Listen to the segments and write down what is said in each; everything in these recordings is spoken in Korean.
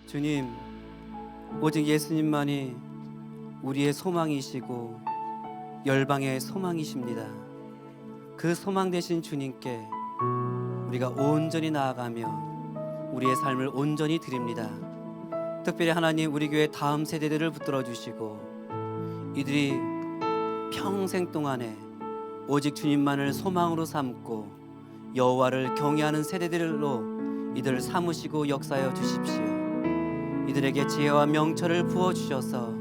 주님, 오직 예수님만이 우리의 소망이시고 열방의 소망이십니다. 그 소망 되신 주님께 우리가 온전히 나아가며 우리의 삶을 온전히 드립니다. 특별히 하나님, 우리 교회 다음 세대들을 붙들어 주시고 이들이 평생 동안에 오직 주님만을 소망으로 삼고 여호와를 경외하는 세대들로 이들을 삼으시고 역사하여 주십시오. 이들에게 지혜와 명철을 부어 주셔서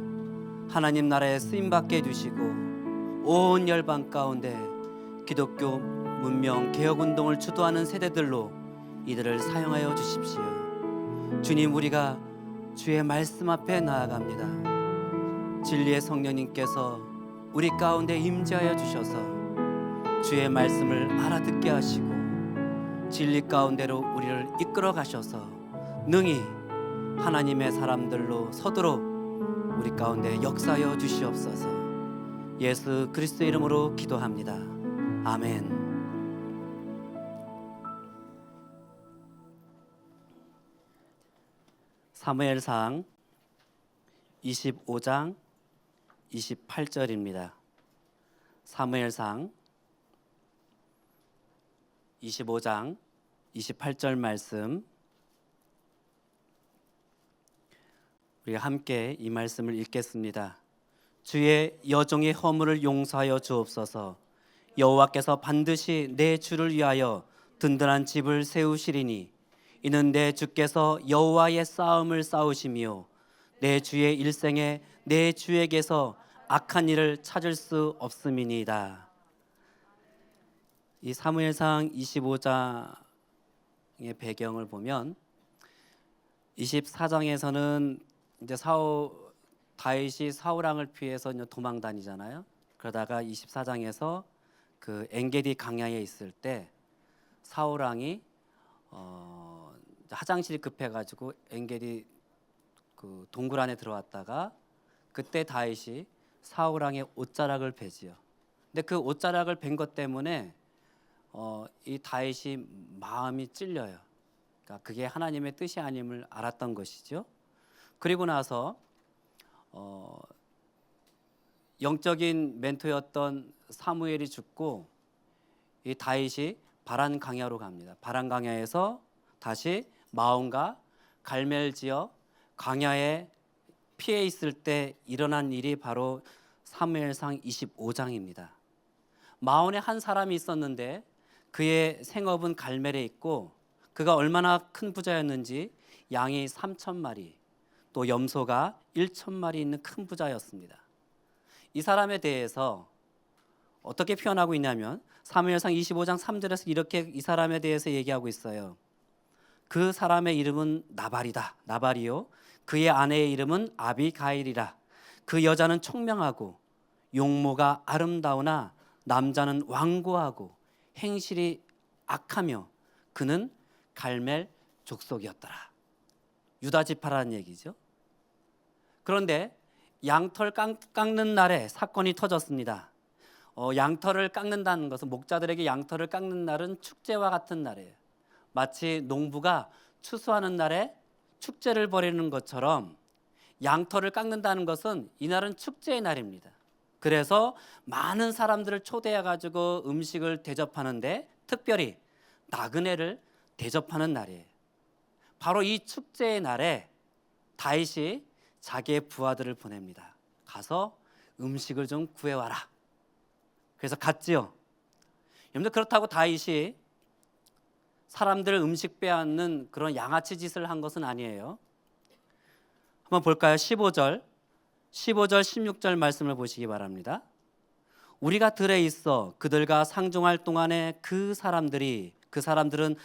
하나님 나라에 쓰임받게 해주시고 온 열방 가운데 기독교 문명 개혁운동을 주도하는 세대들로 이들을 사용하여 주십시오. 주님, 우리가 주의 말씀 앞에 나아갑니다. 진리의 성령님께서 우리 가운데 임재하여 주셔서 주의 말씀을 알아듣게 하시고 진리 가운데로 우리를 이끌어 가셔서 능히 하나님의 사람들로 서도록 우리 가운데 역사하여 주시옵소서. 예수 그리스도의 이름으로 기도합니다. 아멘. 사무엘상 25장 28절입니다. 사무엘상 25장 28절 말씀, 우리가 함께 이 말씀을 읽겠습니다. 주의 여종의 허물을 용서하여 주옵소서. 여호와께서 반드시 내 주를 위하여 든든한 집을 세우시리니 이는 내 주께서 여호와의 싸움을 싸우시며 내 주의 일생에 내 주에게서 악한 일을 찾을 수 없음이니이다. 이 사무엘상 25장의 배경을 보면 24장에서는 이제 다윗이 사울 왕을 피해서 도망 다니잖아요. 그러다가 24장에서 그 엔게디 강야에 있을 때 사울 왕이 화장실이 급해가지고 엔게디 그 동굴 안에 들어왔다가 그때 다윗이 사울 왕의 옷자락을 베지요. 근데 그 옷자락을 벤 것 때문에 이 다윗이 마음이 찔려요. 그러니까 그게 하나님의 뜻이 아님을 알았던 것이죠. 그리고 나서 영적인 멘토였던 사무엘이 죽고 이 다윗이 바란 강야로 갑니다. 바란 강야에서 다시 마온과 갈멜 지역 강야에 피해 있을 때 일어난 일이 바로 사무엘상 25장입니다. 마온에 한 사람이 있었는데 그의 생업은 갈멜에 있고 그가 얼마나 큰 부자였는지 양이 3,000마리 또 염소가 1,000마리 있는 큰 부자였습니다. 이 사람에 대해서 어떻게 표현하고 있냐면 사무엘상 25장 3절에서 이렇게 이 사람에 대해서 얘기하고 있어요. 그 사람의 이름은 나발이다. 나발이요. 그의 아내의 이름은 아비가일이라. 그 여자는 총명하고 용모가 아름다우나 남자는 완고하고 행실이 악하며 그는 갈멜 족속이었더라. 유다 지파라는 얘기죠. 그런데 양털 깎는 날에 사건이 터졌습니다. 양털을 깎는다는 것은 목자들에게 양털을 깎는 날은 축제와 같은 날이에요. 마치 농부가 추수하는 날에 축제를 벌이는 것처럼 양털을 깎는다는 것은 이날은 축제의 날입니다. 그래서 많은 사람들을 초대해 가지고 음식을 대접하는데 특별히 나그네를 대접하는 날이에요. 바로 이 축제의 날에 다윗이 자기의 부하들을 보냅니다. 가서 음식을 좀 구해와라. 그래서 갔지요. 여러분들, 그렇다고 다윗이 사람들 음식 빼앗는 그런 양아치 짓을 한 것은 아니에요. 한번 볼까요? 15절 16절 말씀을 보시기 바랍니다. 우리가 들에 있어 그들과 상종할 동안에 그 사람들은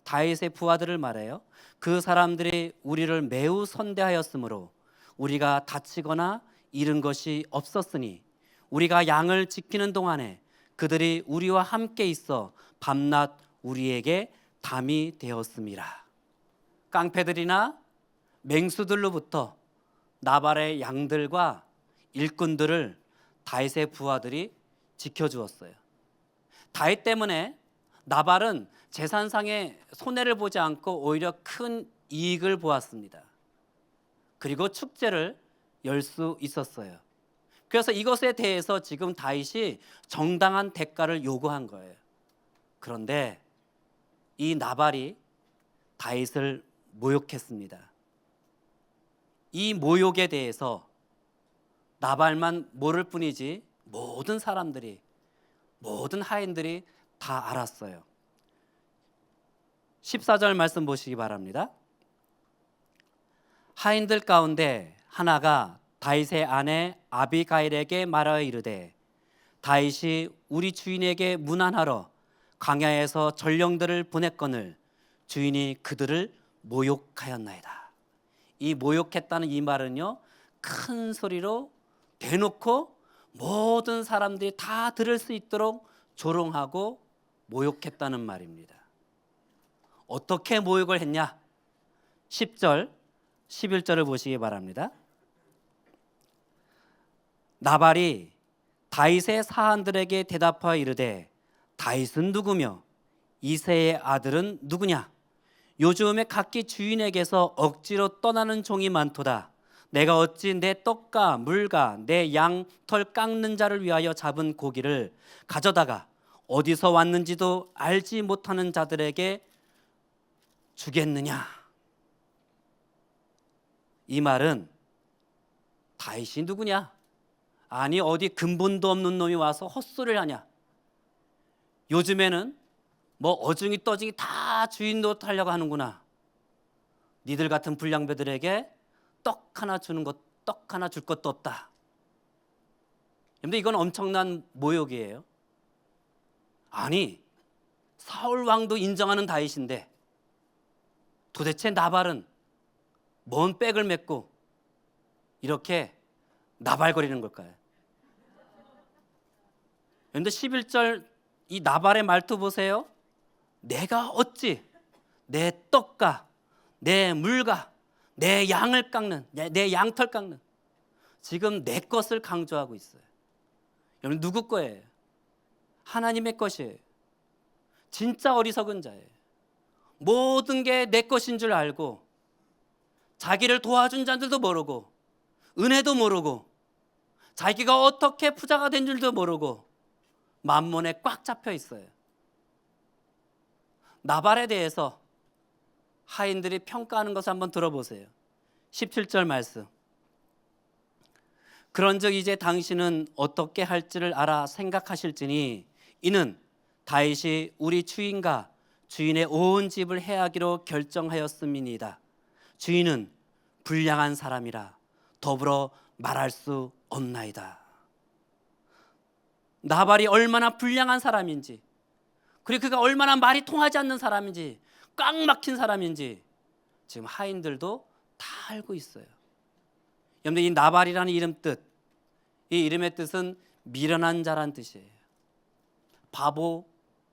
다윗의 부하들을 말해요. 그 사람들이 우리를 매우 선대하였으므로 우리가 다치거나 잃은 것이 없었으니 우리가 양을 지키는 동안에 그들이 우리와 함께 있어 밤낮 우리에게 담이 되었음이라. 깡패들이나 맹수들로부터 나발의 양들과 일꾼들을 다윗의 부하들이 지켜주었어요. 다윗 때문에 나발은 재산상의 손해를 보지 않고 오히려 큰 이익을 보았습니다. 그리고 축제를 열 수 있었어요. 그래서 이것에 대해서 지금 다윗이 정당한 대가를 요구한 거예요. 그런데 이 나발이 다윗을 모욕했습니다. 이 모욕에 대해서 나발만 모를 뿐이지 모든 사람들이, 모든 하인들이 다 알았어요. 14절 말씀 보시기 바랍니다. 하인들 가운데 하나가 다윗의 아내 아비가일에게 말하여 이르되 다윗이 우리 주인에게 문안하러 광야에서 전령들을 보냈거늘 주인이 그들을 모욕하였나이다. 이 모욕했다는 이 말은요, 큰 소리로 대놓고 모든 사람들이 다 들을 수 있도록 조롱하고 모욕했다는 말입니다. 어떻게 모욕을 했냐? 10절, 11절을 보시기 바랍니다. 나발이 다윗의 사한들에게 대답하여 이르되 다윗은 누구며 이새의 아들은 누구냐? 요즘에 각기 주인에게서 억지로 떠나는 종이 많도다. 내가 어찌 내 떡과 물과 내 양 털 깎는 자를 위하여 잡은 고기를 가져다가 어디서 왔는지도 알지 못하는 자들에게 주겠느냐? 이 말은 다윗이 누구냐? 아니 어디 근본도 없는 놈이 와서 헛소리를 하냐? 요즘에는 뭐 어중이 떠중이 다 주인 노릇하려고 하는구나. 니들 같은 불량배들에게 떡 하나 주는 것, 떡 하나 줄 것도 없다. 근데 이건 엄청난 모욕이에요. 아니 사울 왕도 인정하는 다윗인데 도대체 나발은 뭔 백을 메고 이렇게 나발거리는 걸까요? 그런데 11절 이 나발의 말투 보세요. 내가 어찌 내 떡과 내 물과 내 양을 깎는, 내 양털 깎는, 지금 내 것을 강조하고 있어요. 여러분 누구 거예요? 하나님의 것이에요. 진짜 어리석은 자예요. 모든 게 내 것인 줄 알고 자기를 도와준 자들도 모르고 은혜도 모르고 자기가 어떻게 부자가 된 줄도 모르고 만몬에 꽉 잡혀 있어요. 나발에 대해서 하인들이 평가하는 것을 한번 들어보세요. 17절 말씀. 그런즉 이제 당신은 어떻게 할지를 알아 생각하실지니 이는 다윗이 우리 주인과 주인의 온 집을 해하기로 결정하였음이니이다. 주인은 불량한 사람이라 더불어 말할 수 없나이다. 나발이 얼마나 불량한 사람인지, 그리고 그가 얼마나 말이 통하지 않는 사람인지, 꽉 막힌 사람인지 지금 하인들도 다 알고 있어요. 여러분들 이 나발이라는 이름 뜻, 이 이름의 뜻은 미련한 자란 뜻이에요. 바보,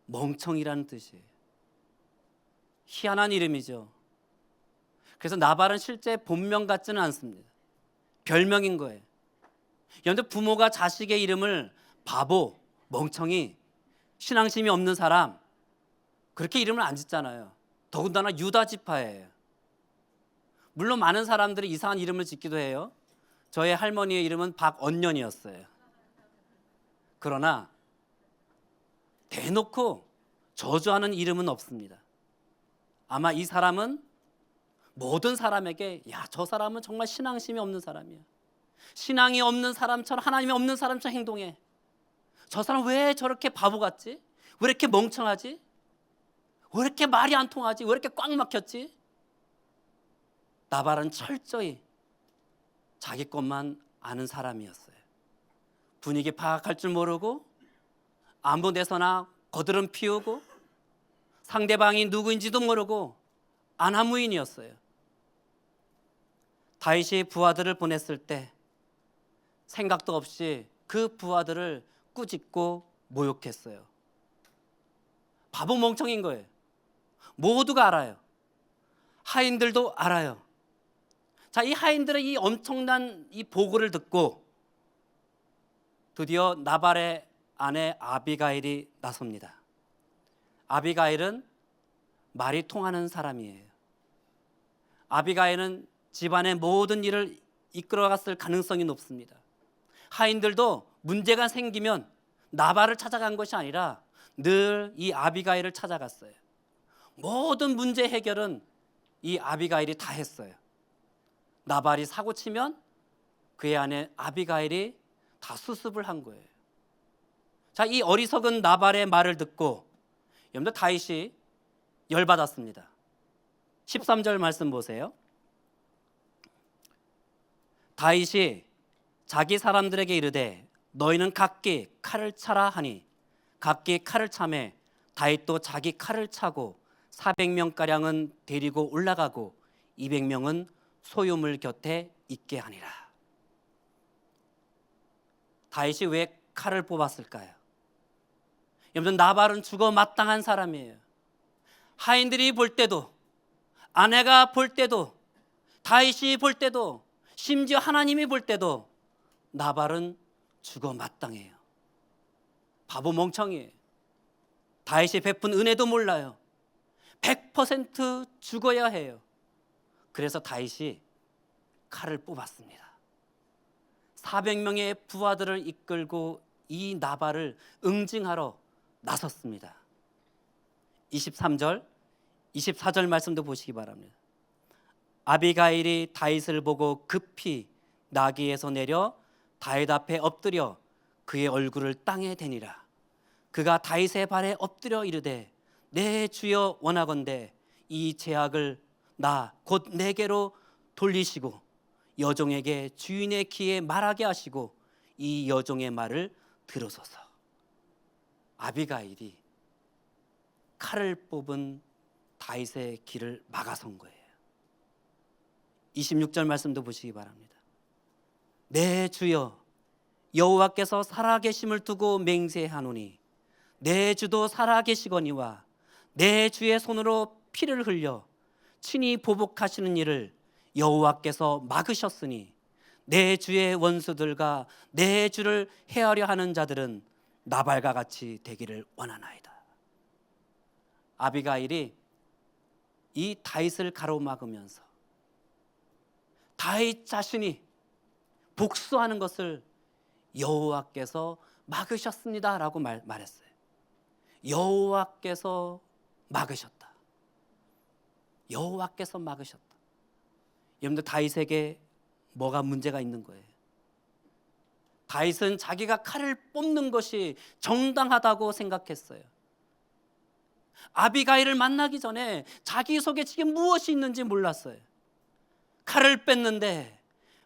멍청이라는 뜻이에요. 희한한 이름이죠. 그래서 나발은 실제 본명 같지는 않습니다. 별명인 거예요. 여러분들 부모가 자식의 이름을 바보, 멍청이, 신앙심이 없는 사람 그렇게 이름을 안 짓잖아요. 더군다나 유다 지파예요. 물론 많은 사람들이 이상한 이름을 짓기도 해요. 저의 할머니의 이름은 박언년이었어요. 그러나 대놓고 저주하는 이름은 없습니다. 아마 이 사람은 모든 사람에게 야, 저 사람은 정말 신앙심이 없는 사람이야. 신앙이 없는 사람처럼, 하나님이 없는 사람처럼 행동해. 저 사람 왜 저렇게 바보 같지? 왜 이렇게 멍청하지? 왜 이렇게 말이 안 통하지? 왜 이렇게 꽉 막혔지? 나발은 철저히 자기 것만 아는 사람이었어요. 분위기 파악할 줄 모르고 아무 데서나 거드름 피우고 상대방이 누구인지도 모르고 안하무인이었어요. 다윗이 부하들을 보냈을 때 생각도 없이 그 부하들을 꾸짖고 모욕했어요. 바보 멍청인 거예요. 모두가 알아요. 하인들도 알아요. 자, 이 하인들의 이 엄청난 이 보고를 듣고 드디어 나발의 아내 아비가일이 나섭니다. 아비가일은 말이 통하는 사람이에요. 아비가일은 집안의 모든 일을 이끌어갔을 가능성이 높습니다. 하인들도 문제가 생기면 나발을 찾아간 것이 아니라 늘 이 아비가일을 찾아갔어요. 모든 문제 해결은 이 아비가일이 다 했어요. 나발이 사고치면 그의 아내 아비가일이 다 수습을 한 거예요. 자, 이 어리석은 나발의 말을 듣고 여러분들 다윗이 열받았습니다. 13절 말씀 보세요. 다윗이 자기 사람들에게 이르되 너희는 각기 칼을 차라 하니 각기 칼을 차매 다윗도 자기 칼을 차고 400명가량은 데리고 올라가고 200명은 소유물 곁에 있게 하니라. 다윗이 왜 칼을 뽑았을까요? 여러분, 나발은 죽어 마땅한 사람이에요. 하인들이 볼 때도, 아내가 볼 때도, 다윗이 볼 때도, 심지어 하나님이 볼 때도 나발은 죽어 마땅해요. 바보 멍청이에요. 다윗이 베푼 은혜도 몰라요. 100% 죽어야 해요. 그래서 다윗이 칼을 뽑았습니다. 400명의 부하들을 이끌고 이 나발을 응징하러 나섰습니다. 23절, 24절 말씀도 보시기 바랍니다. 아비가일이 다윗을 보고 급히 나귀에서 내려 다윗 앞에 엎드려 그의 얼굴을 땅에 대니라. 그가 다윗의 발에 엎드려 이르되 내 주여 원하건대 이 죄악을 나 곧 내게로 돌리시고 여종에게 주인의 귀에 말하게 하시고 이 여종의 말을 들으소서. 아비가일이 칼을 뽑은 다윗의 길을 막아선 거예요. 26절 말씀도 보시기 바랍니다. 내 주여 여호와께서 살아계심을 두고 맹세하노니 내 주도 살아계시거니와 내 주의 손으로 피를 흘려 친히 보복하시는 일을 여호와께서 막으셨으니 내 주의 원수들과 내 주를 해하려 하는 자들은 나발과 같이 되기를 원하나이다. 아비가일이 이 다윗을 가로막으면서 다윗 자신이 복수하는 것을 여호와께서 막으셨습니다라고 말했어요. 여호와께서 막으셨다. 여호와께서 막으셨다. 여러분들, 다윗에게 뭐가 문제가 있는 거예요? 다윗은 자기가 칼을 뽑는 것이 정당하다고 생각했어요. 아비가일을 만나기 전에 자기 속에 지금 무엇이 있는지 몰랐어요. 칼을 뺐는데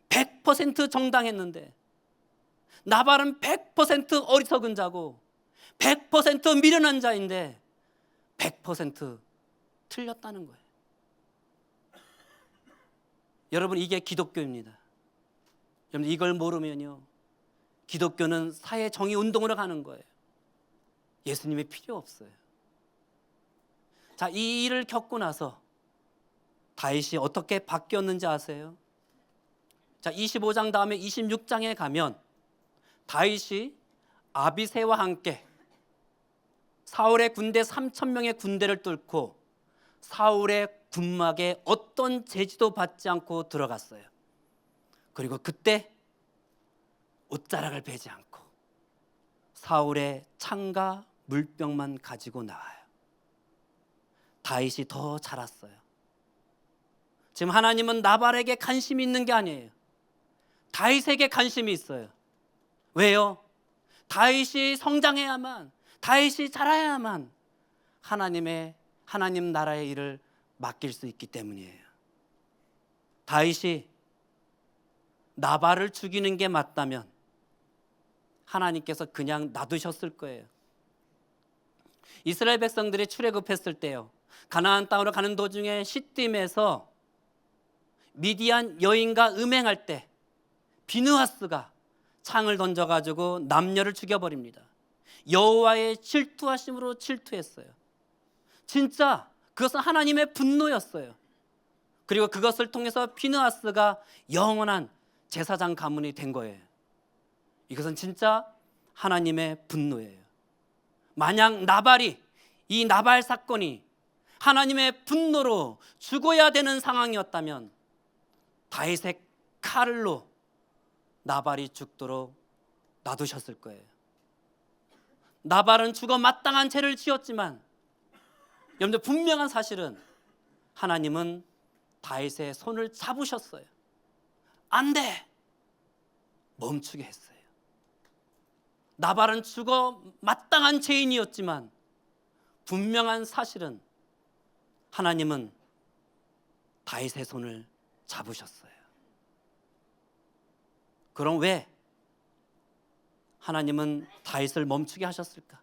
100% 정당했는데 나발은 100% 어리석은 자고 100% 미련한 자인데 100% 틀렸다는 거예요. 여러분, 이게 기독교입니다. 여러분, 이걸 모르면요, 기독교는 사회정의운동으로 가는 거예요. 예수님이 필요 없어요. 자, 이 일을 겪고 나서 다윗이 어떻게 바뀌었는지 아세요? 자, 25장 다음에 26장에 가면 다윗이 아비새와 함께 사울의 군대 3,000명의 군대를 뚫고 사울의 군막에 어떤 제지도 받지 않고 들어갔어요. 그리고 그때 옷자락을 베지 않고 사울의 창과 물병만 가지고 나와요. 다윗이 더 자랐어요. 지금 하나님은 나발에게 관심이 있는 게 아니에요. 다윗에게 관심이 있어요. 왜요? 다윗이 성장해야만, 다윗이 자라야만 하나님 나라의 일을 맡길 수 있기 때문이에요. 다윗이 나발을 죽이는 게 맞다면 하나님께서 그냥 놔두셨을 거예요. 이스라엘 백성들이 출애굽했을 때요, 가나안 땅으로 가는 도중에 시딤에서 미디안 여인과 음행할 때 비느하스가 창을 던져가지고 남녀를 죽여버립니다. 여호와의 질투하심으로 질투했어요. 진짜 그것은 하나님의 분노였어요. 그리고 그것을 통해서 비느하스가 영원한 제사장 가문이 된 거예요. 이것은 진짜 하나님의 분노예요. 만약 이 나발 사건이 하나님의 분노로 죽어야 되는 상황이었다면 다윗의 칼로 나발이 죽도록 놔두셨을 거예요. 나발은 죽어 마땅한 죄를 지었지만 여러분들, 분명한 사실은 하나님은 다윗의 손을 잡으셨어요. 안 돼! 멈추게 했어요. 나발은 죽어 마땅한 죄인이었지만 분명한 사실은 하나님은 다윗의 손을 잡으셨어요. 그럼 왜 하나님은 다윗을 멈추게 하셨을까?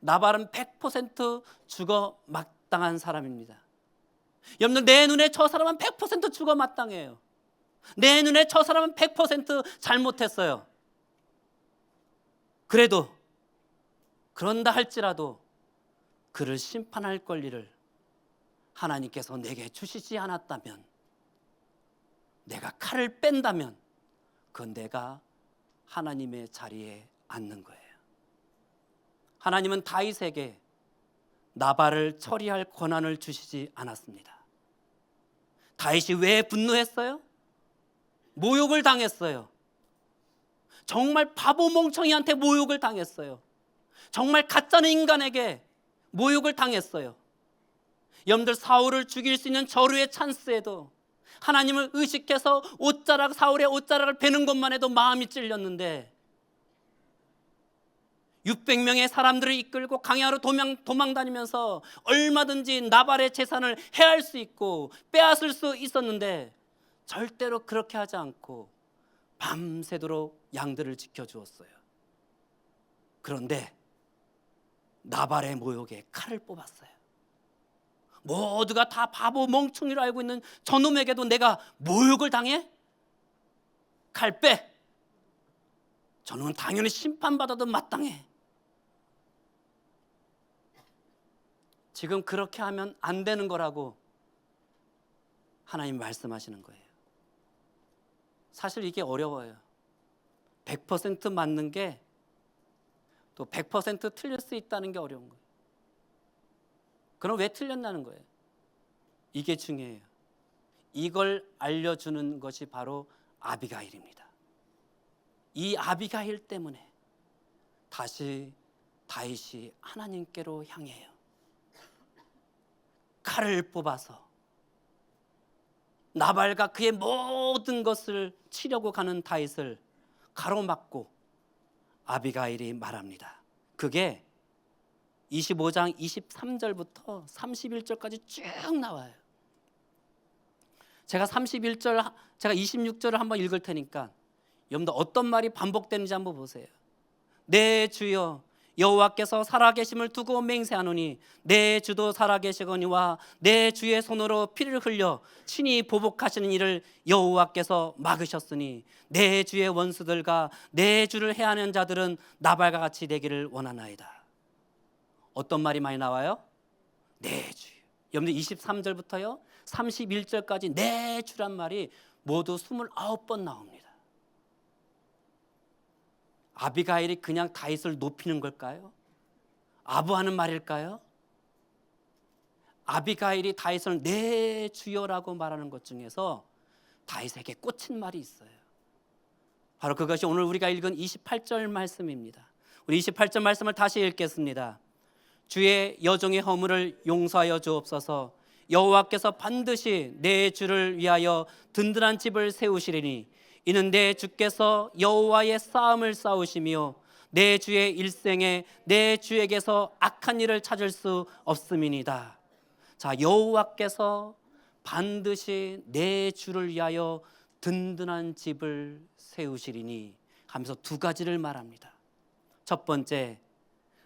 나발은 100% 죽어 마땅한 사람입니다. 여러분들, 내 눈에 저 사람은 100% 죽어 마땅해요. 내 눈에 저 사람은 100% 잘못했어요. 그런다 할지라도 그를 심판할 권리를 하나님께서 내게 주시지 않았다면, 내가 칼을 뺀다면 그건 내가 하나님의 자리에 앉는 거예요. 하나님은 다윗에게 나발을 처리할 권한을 주시지 않았습니다. 다윗이 왜 분노했어요? 모욕을 당했어요. 정말 바보 멍청이한테 모욕을 당했어요. 정말 가짜는 인간에게 모욕을 당했어요. 여러분들, 사울을 죽일 수 있는 절호의 찬스에도 하나님을 의식해서 사울의 옷자락을 베는 것만 해도 마음이 찔렸는데 600명의 사람들을 이끌고 강야로 도망 다니면서 얼마든지 나발의 재산을 해할 수 있고 빼앗을 수 있었는데 절대로 그렇게 하지 않고 밤새도록 양들을 지켜주었어요. 그런데 나발의 모욕에 칼을 뽑았어요. 모두가 다 바보 멍청이로 알고 있는 저놈에게도 내가 모욕을 당해? 칼 빼! 저놈은 당연히 심판받아도 마땅해. 지금 그렇게 하면 안 되는 거라고 하나님 말씀하시는 거예요. 사실 이게 어려워요. 100% 맞는 게 또 100% 틀릴 수 있다는 게 어려운 거예요. 그럼 왜 틀렸냐는 거예요. 이게 중요해요. 이걸 알려주는 것이 바로 아비가일입니다. 이 아비가일 때문에 다시 다윗이 하나님께로 향해요. 칼을 뽑아서 나발과 그의 모든 것을 치려고 가는 다윗을 가로막고 아비가일이 말합니다. 그게 25장 23절부터 31절까지 쭉 나와요. 제가 26절을 한번 읽을 테니까 여러분들 어떤 말이 반복되는지 한번 보세요. 내 주여 여호와께서 살아계심을 두고 맹세하노니 내 주도 살아계시거니와 내 주의 손으로 피를 흘려 친히 보복하시는 일을 여호와께서 막으셨으니 내 주의 원수들과 내 주를 해하는 자들은 나발과 같이 되기를 원하나이다. 어떤 말이 많이 나와요? 내 주. 여러분들, 23절부터요 31절까지 내 주란 말이 모두 29번 나옵니다. 아비가일이 그냥 다윗을 높이는 걸까요? 아부하는 말일까요? 아비가일이 다윗을 내 주여라고 말하는 것 중에서 다윗에게 꽂힌 말이 있어요. 바로 그것이 오늘 우리가 읽은 28절 말씀입니다. 우리 28절 말씀을 다시 읽겠습니다. 주의 여종의 허물을 용서하여 주옵소서. 여호와께서 반드시 내 주를 위하여 든든한 집을 세우시리니 이는 내 주께서 여호와의 싸움을 싸우시며 내 주의 일생에 내 주에게서 악한 일을 찾을 수 없음이니이다. 자, 여호와께서 반드시 내 주를 위하여 든든한 집을 세우시리니 하면서 두 가지를 말합니다. 첫 번째,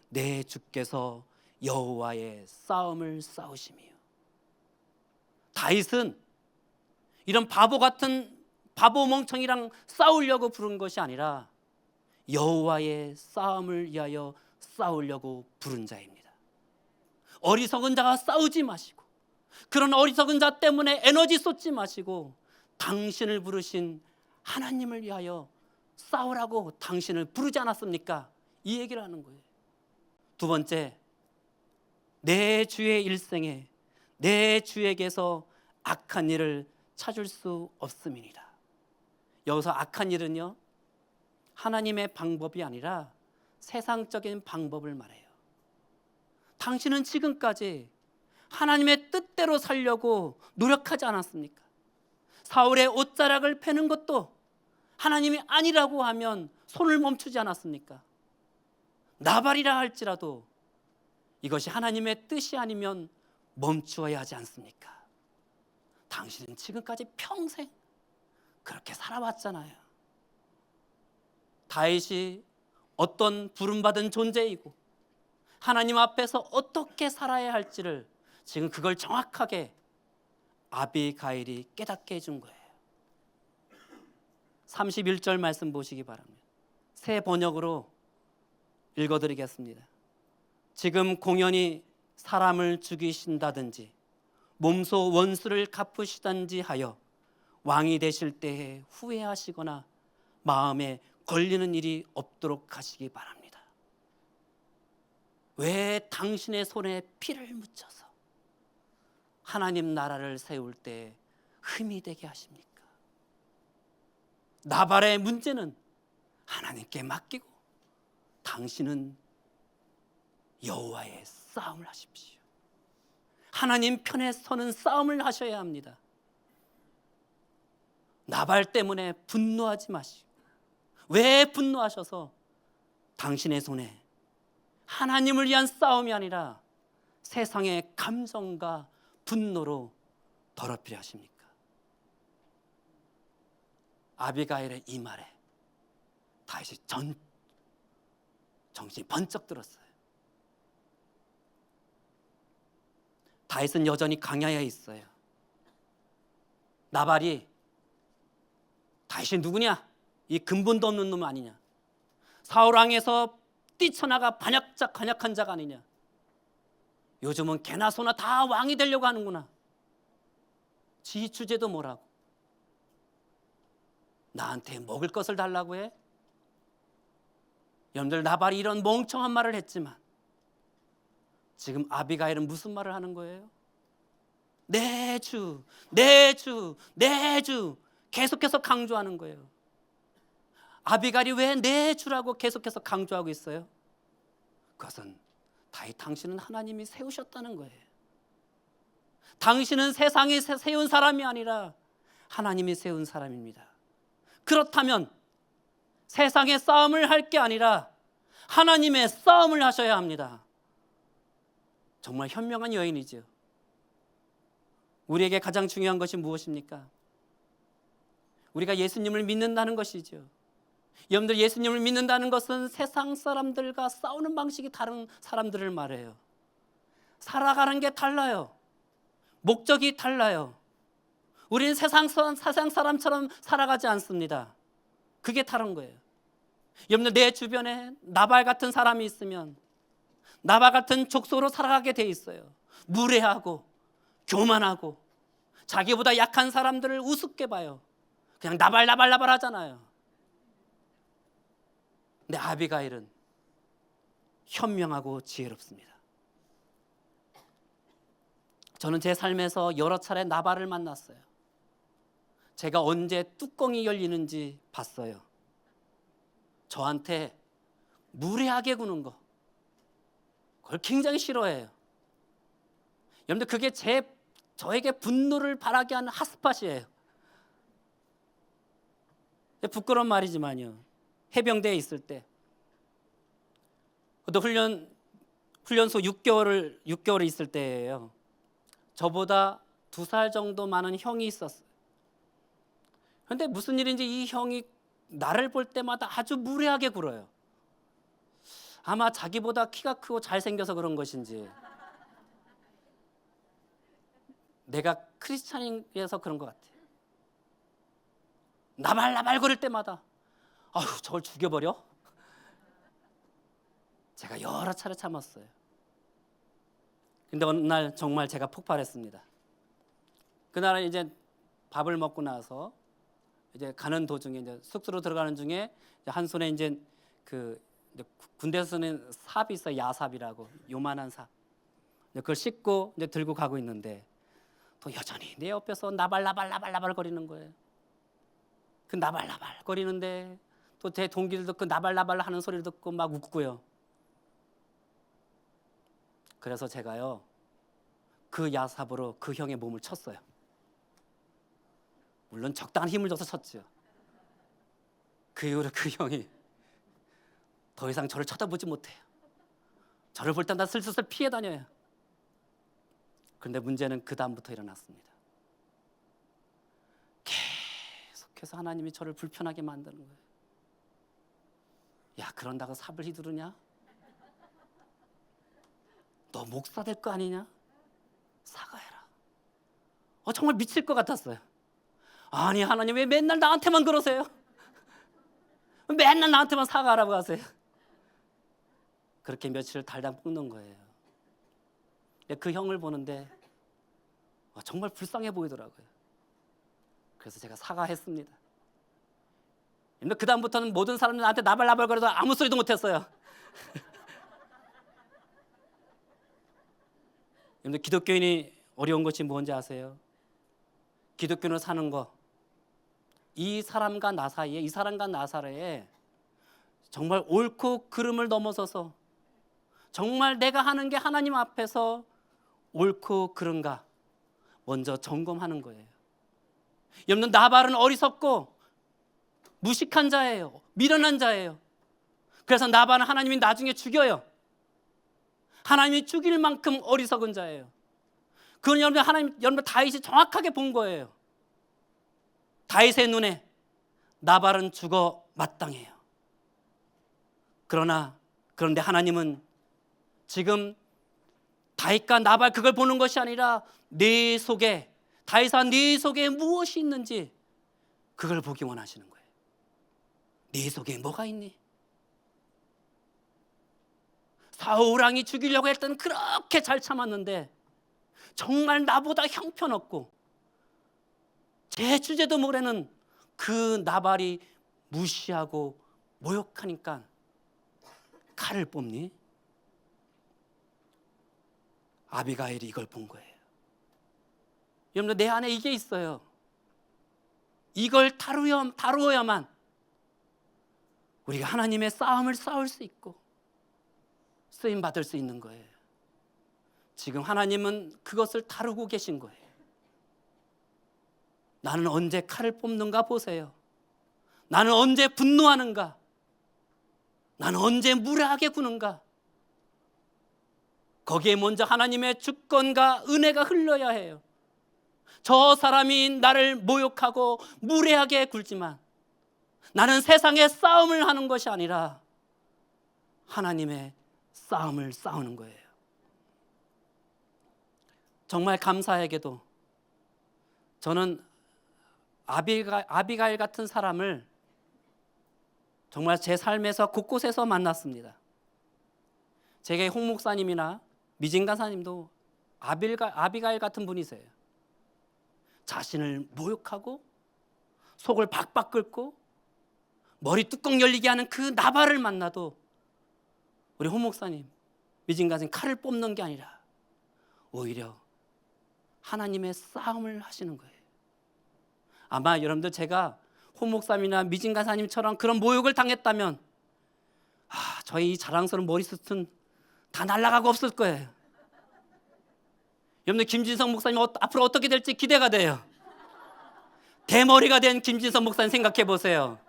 내 주께서 여호와의 싸움을 싸우시며. 다윗은 이런 바보 멍청이랑 싸우려고 부른 것이 아니라 여호와의 싸움을 위하여 싸우려고 부른 자입니다. 어리석은 자가 싸우지 마시고, 그런 어리석은 자 때문에 에너지 쏟지 마시고 당신을 부르신 하나님을 위하여 싸우라고 당신을 부르지 않았습니까? 이 얘기를 하는 거예요. 두 번째, 내 주의 일생에 내 주에게서 악한 일을 찾을 수 없음이니라. 여기서 악한 일은요, 하나님의 방법이 아니라 세상적인 방법을 말해요. 당신은 지금까지 하나님의 뜻대로 살려고 노력하지 않았습니까? 사울의 옷자락을 패는 것도 하나님이 아니라고 하면 손을 멈추지 않았습니까? 나발이라 할지라도 이것이 하나님의 뜻이 아니면 멈추어야 하지 않습니까? 당신은 지금까지 평생 그렇게 살아왔잖아요. 다윗이 어떤 부름받은 존재이고 하나님 앞에서 어떻게 살아야 할지를 지금 그걸 정확하게 아비가일이 깨닫게 해준 거예요. 31절 말씀 보시기 바랍니다. 새 번역으로 읽어드리겠습니다. 지금 공연히 사람을 죽이신다든지 몸소 원수를 갚으시든지 하여 왕이 되실 때에 후회하시거나 마음에 걸리는 일이 없도록 하시기 바랍니다. 왜 당신의 손에 피를 묻혀서 하나님 나라를 세울 때 흠이 되게 하십니까? 나발의 문제는 하나님께 맡기고 당신은 여호와의 싸움을 하십시오. 하나님 편에 서는 싸움을 하셔야 합니다. 나발 때문에 분노하지 마시고, 왜 분노하셔서 당신의 손에 하나님을 위한 싸움이 아니라 세상의 감정과 분노로 더럽히려 하십니까? 아비가일의 이 말에 다윗이 정신이 번쩍 들었어요. 다윗은 여전히 강야에 있어요. 나발이 다윗이 누구냐? 이 근본도 없는 놈 아니냐? 사울왕에서 뛰쳐나가 간약한 자가 아니냐? 요즘은 개나 소나 다 왕이 되려고 하는구나. 지 주제도 뭐라고? 나한테 먹을 것을 달라고 해? 여러분들, 나발이 이런 멍청한 말을 했지만 지금 아비가일은 무슨 말을 하는 거예요? 내 주, 내 주, 내 주 계속해서 강조하는 거예요. 아비가일이 왜 내 주라고 계속해서 강조하고 있어요? 그것은 다윗, 당신은 하나님이 세우셨다는 거예요. 당신은 세상에 세운 사람이 아니라 하나님이 세운 사람입니다. 그렇다면 세상의 싸움을 할 게 아니라 하나님의 싸움을 하셔야 합니다. 정말 현명한 여인이죠. 우리에게 가장 중요한 것이 무엇입니까? 우리가 예수님을 믿는다는 것이죠. 여러분들, 예수님을 믿는다는 것은 세상 사람들과 싸우는 방식이 다른 사람들을 말해요. 살아가는 게 달라요. 목적이 달라요. 우리는 세상 사람처럼 살아가지 않습니다. 그게 다른 거예요. 여러분들, 내 주변에 나발 같은 사람이 있으면 나발 같은 족속으로 살아가게 돼 있어요. 무례하고 교만하고 자기보다 약한 사람들을 우습게 봐요. 그냥 나발 하잖아요. 근데 아비가일은 현명하고 지혜롭습니다. 저는 제 삶에서 여러 차례 나발을 만났어요. 제가 언제 뚜껑이 열리는지 봤어요. 저한테 무례하게 구는 거, 그걸 굉장히 싫어해요. 여러분들, 그게 저에게 분노를 발하게 하는 핫스팟이에요. 부끄러운 말이지만요, 해병대에 있을 때, 그것도 훈련소 6개월 있을 때예요. 저보다 2살 정도 많은 형이 있었어요. 그런데 무슨 일인지 이 형이 나를 볼 때마다 아주 무례하게 굴어요. 아마 자기보다 키가 크고 잘생겨서 그런 것인지, 내가 크리스찬이라서 그런 것 같아요. 나발 거릴 때마다 아유, 저걸 죽여버려? 제가 여러 차례 참았어요. 근데 어느 날 정말 제가 폭발했습니다. 그날은 이제 밥을 먹고 나서 이제 가는 도중에, 이제 숙소로 들어가는 중에 한 손에 이제 이제 군대에서 쓰는 삽이 있어요. 야삽이라고, 요만한 삽. 그걸 씻고 이제 들고 가고 있는데 또 여전히 내 옆에서 나발나발 거리는 거예요. 그 나발나발 거리는데 또 제 동기들도 그 나발나발 하는 소리를 듣고 막 웃고요. 그래서 제가요, 그 야삽으로 그 형의 몸을 쳤어요. 물론 적당한 힘을 줘서 쳤죠. 그 이후로 그 형이 더 이상 저를 쳐다보지 못해요. 저를 볼 때마다 슬슬 피해 다녀요. 그런데 문제는 그 다음부터 일어났습니다. 계속해서 하나님이 저를 불편하게 만드는 거예요. 야, 그런다고 삽을 휘두르냐? 너 목사 될 거 아니냐? 사과해라. 정말 미칠 것 같았어요. 아니, 하나님 왜 맨날 나한테만 그러세요? 맨날 나한테만 사과하라고 하세요? 그렇게 며칠을 달달 볶는 거예요. 그 형을 보는데 정말 불쌍해 보이더라고요. 그래서 제가 사과했습니다. 그 다음부터는 모든 사람들이 나한테 나발나발거려도 아무 소리도 못했어요. 기독교인이 어려운 것이 뭔지 아세요? 기독교는 사는 거, 이 사람과 나 사이에 정말 옳고 그름을 넘어서서 정말 내가 하는 게 하나님 앞에서 옳고 그른가 먼저 점검하는 거예요. 여러분, 나발은 어리석고 무식한 자예요. 미련한 자예요. 그래서 나발은 하나님이 나중에 죽여요. 하나님이 죽일 만큼 어리석은 자예요. 그건 여러분 다윗이 정확하게 본 거예요. 다윗의 눈에 나발은 죽어 마땅해요. 그런데 하나님은 지금 다윗과 나발 그걸 보는 것이 아니라 내 속에, 다윗아 네 속에 무엇이 있는지 그걸 보기 원하시는 거예요. 네 속에 뭐가 있니? 사울 왕이 죽이려고 할 때는 그렇게 잘 참았는데 정말 나보다 형편없고 제 주제도 모르는 그 나발이 무시하고 모욕하니까 칼을 뽑니? 아비가일이 이걸 본 거예요. 여러분들, 내 안에 이게 있어요. 이걸 다루어야만 우리가 하나님의 싸움을 싸울 수 있고 쓰임 받을 수 있는 거예요. 지금 하나님은 그것을 다루고 계신 거예요. 나는 언제 칼을 뽑는가 보세요. 나는 언제 분노하는가? 나는 언제 무례하게 구는가? 거기에 먼저 하나님의 주권과 은혜가 흘러야 해요. 저 사람이 나를 모욕하고 무례하게 굴지만 나는 세상의 싸움을 하는 것이 아니라 하나님의 싸움을 싸우는 거예요. 정말 감사하게도 저는 아비가일 같은 사람을 정말 제 삶에서 곳곳에서 만났습니다. 제게 홍 목사님이나 미진 간사님도 아비가일 같은 분이세요. 자신을 모욕하고 속을 박박 끓고 머리 뚜껑 열리게 하는 그 나발을 만나도 우리 홍 목사님, 미진 간사님 칼을 뽑는 게 아니라 오히려 하나님의 싸움을 하시는 거예요. 아마 여러분들, 제가 홍 목사님이나 미진 간사님처럼 그런 모욕을 당했다면 저희 이 자랑스러운 머리숱은 다 날아가고 없을 거예요. 여러분들, 김진성 목사님 앞으로 어떻게 될지 기대가 돼요. 대머리가 된 김진성 목사님 생각해 보세요.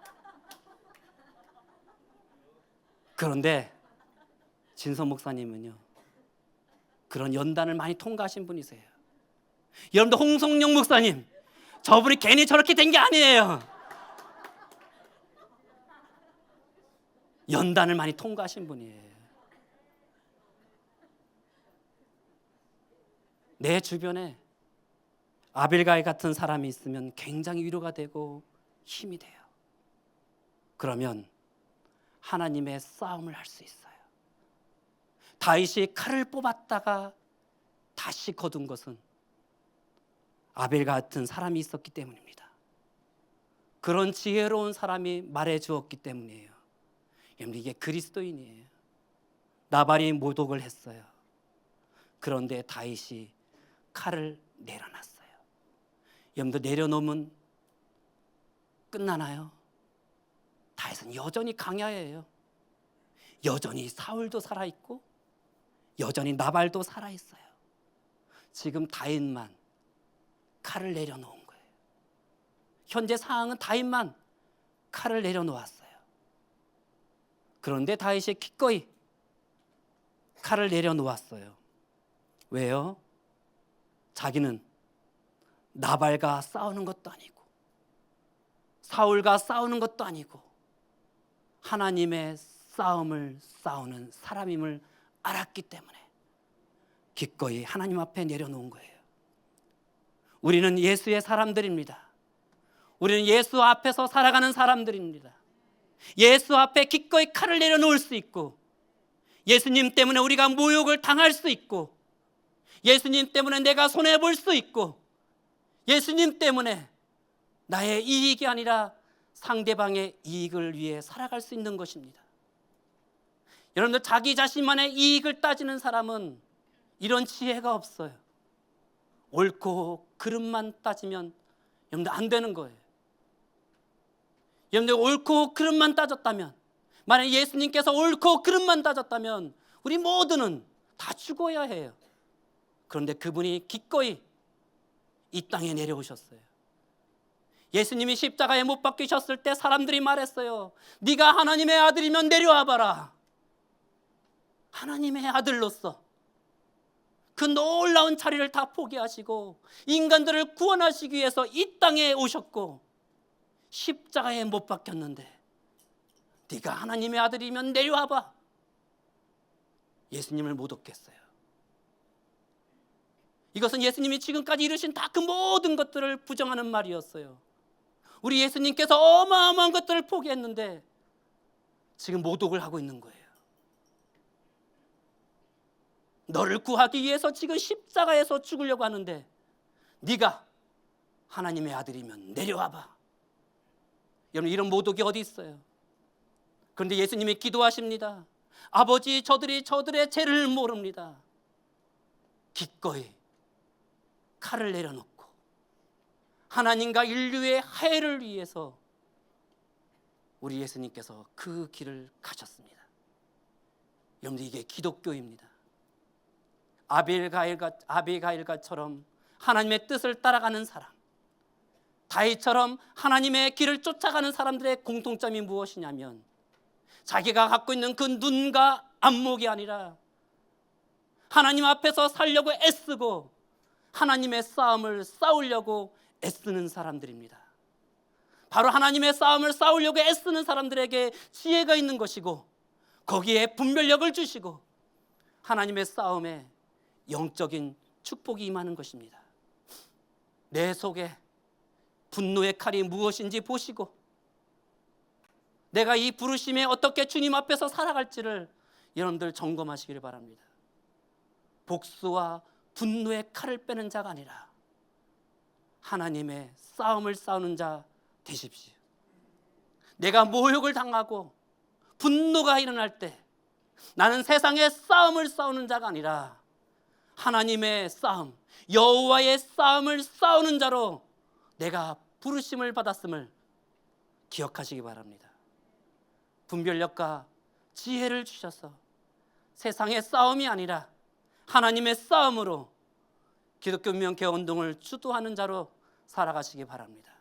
그런데 진성 목사님은요, 그런 연단을 많이 통과하신 분이세요. 여러분들, 홍성용 목사님, 저분이 괜히 저렇게 된 게 아니에요. 연단을 많이 통과하신 분이에요. 내 주변에 아빌가일 같은 사람이 있으면 굉장히 위로가 되고 힘이 돼요. 그러면 하나님의 싸움을 할 수 있어요. 다윗이 칼을 뽑았다가 다시 거둔 것은 아벨 같은 사람이 있었기 때문입니다. 그런 지혜로운 사람이 말해 주었기 때문이에요. 여러분, 이게 그리스도인이에요. 나발이 모독을 했어요. 그런데 다윗이 칼을 내려놨어요. 여러분들 내려놓으면 끝나나요? 다윗은 여전히 강야예요. 여전히 사울도 살아있고 여전히 나발도 살아있어요. 지금 다윗만 칼을 내려놓은 거예요. 현재 상황은 다윗만 칼을 내려놓았어요. 그런데 다윗이 기꺼이 칼을 내려놓았어요. 왜요? 자기는 나발과 싸우는 것도 아니고 사울과 싸우는 것도 아니고 하나님의 싸움을 싸우는 사람임을 알았기 때문에 기꺼이 하나님 앞에 내려놓은 거예요. 우리는 예수의 사람들입니다. 우리는 예수 앞에서 살아가는 사람들입니다. 예수 앞에 기꺼이 칼을 내려놓을 수 있고, 예수님 때문에 우리가 모욕을 당할 수 있고, 예수님 때문에 내가 손해볼 수 있고, 예수님 때문에 나의 이익이 아니라 상대방의 이익을 위해 살아갈 수 있는 것입니다. 여러분들, 자기 자신만의 이익을 따지는 사람은 이런 지혜가 없어요. 옳고 그름만 따지면 여러분들 안 되는 거예요. 여러분들, 옳고 그름만 따졌다면, 만약 예수님께서 옳고 그름만 따졌다면 우리 모두는 다 죽어야 해요. 그런데 그분이 기꺼이 이 땅에 내려오셨어요. 예수님이 십자가에 못 박히셨을 때 사람들이 말했어요. 네가 하나님의 아들이면 내려와 봐라. 하나님의 아들로서 그 놀라운 자리를 다 포기하시고 인간들을 구원하시기 위해서 이 땅에 오셨고 십자가에 못 박혔는데 네가 하나님의 아들이면 내려와 봐. 예수님을 못 얻겠어요. 이것은 예수님이 지금까지 이루신 다 그 모든 것들을 부정하는 말이었어요. 우리 예수님께서 어마어마한 것들을 포기했는데 지금 모독을 하고 있는 거예요. 너를 구하기 위해서 지금 십자가에서 죽으려고 하는데 네가 하나님의 아들이면 내려와 봐. 여러분, 이런 모독이 어디 있어요? 그런데 예수님이 기도하십니다. 아버지, 저들이 저들의 죄를 모릅니다. 기꺼이 칼을 내려놓고 하나님과 인류의 화해를 위해서 우리 예수님께서 그 길을 가셨습니다. 여러분들, 이게 기독교입니다. 아비가일가처럼 하나님의 뜻을 따라가는 사람, 다윗처럼 하나님의 길을 쫓아가는 사람들의 공통점이 무엇이냐면 자기가 갖고 있는 그 눈과 안목이 아니라 하나님 앞에서 살려고 애쓰고 하나님의 싸움을 싸우려고 애쓰는 사람들입니다. 바로 하나님의 싸움을 싸우려고 애쓰는 사람들에게 지혜가 있는 것이고 거기에 분별력을 주시고 하나님의 싸움에 영적인 축복이 임하는 것입니다. 내 속에 분노의 칼이 무엇인지 보시고 내가 이 부르심에 어떻게 주님 앞에서 살아갈지를 여러분들 점검하시기를 바랍니다. 복수와 분노의 칼을 빼는 자가 아니라 하나님의 싸움을 싸우는 자 되십시오. 내가 모욕을 당하고 분노가 일어날 때 나는 세상의 싸움을 싸우는 자가 아니라 하나님의 싸움, 여호와의 싸움을 싸우는 자로 내가 부르심을 받았음을 기억하시기 바랍니다. 분별력과 지혜를 주셔서 세상의 싸움이 아니라 하나님의 싸움으로 기독교 명계 운동을 주도하는 자로 살아가시기 바랍니다.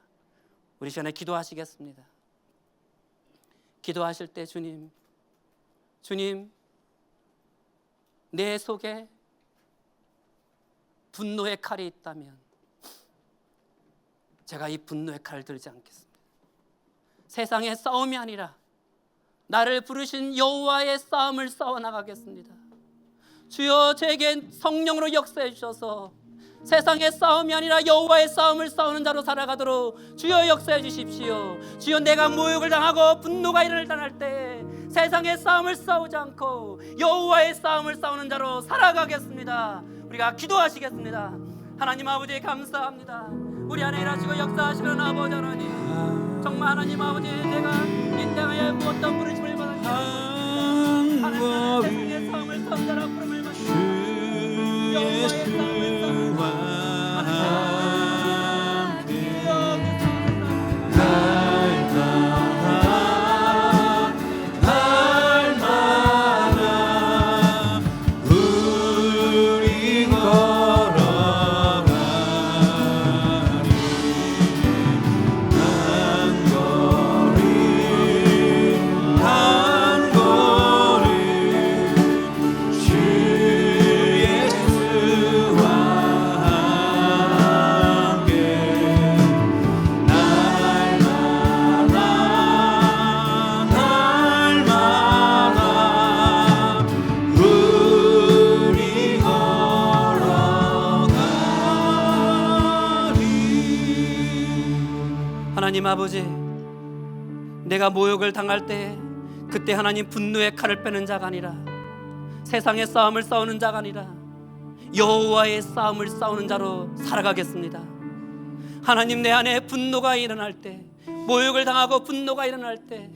우리 시간에 기도하시겠습니다. 기도하실 때 주님, 내 속에 분노의 칼이 있다면 제가 이 분노의 칼을 들지 않겠습니다. 세상의 싸움이 아니라 나를 부르신 여호와의 싸움을 싸워나가겠습니다. 주여, 저에게 성령으로 역사해 주셔서 세상의 싸움이 아니라 여호와의 싸움을 싸우는 자로 살아가도록 주여 역사해 주십시오. 주여, 내가 모욕을 당하고 분노가 일어날 때 세상의 싸움을 싸우지 않고 여호와의 싸움을 싸우는 자로 살아가겠습니다. 우리가 기도하시겠습니다. 하나님 아버지, 감사합니다. 우리 안에 일하시고 역사하시는 아버지 하나님, 정말 하나님 아버지, 내가 이 땅에 어떤 부르심을 받았습니다. 하나님, 세상의 싸움을 싸우는 자로 부름을 받습니다. 여호와의 싸움을 싸우는 하나님 아버지, 내가 모욕을 당할 때 그때 하나님 분노의 칼을 빼는 자가 아니라 세상의 싸움을 싸우는 자가 아니라 여호와의 싸움을 싸우는 자로 살아가겠습니다. 하나님, 내 안에 분노가 일어날 때, 모욕을 당하고 분노가 일어날 때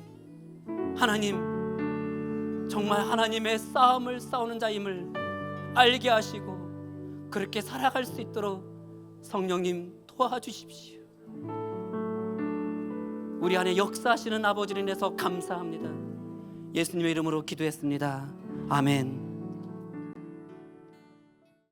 하나님, 정말 하나님의 싸움을 싸우는 자임을 알게 하시고 그렇게 살아갈 수 있도록 성령님 도와주십시오. 우리 안에 역사하시는 아버지를 인해서 감사합니다. 예수님의 이름으로 기도했습니다. 아멘.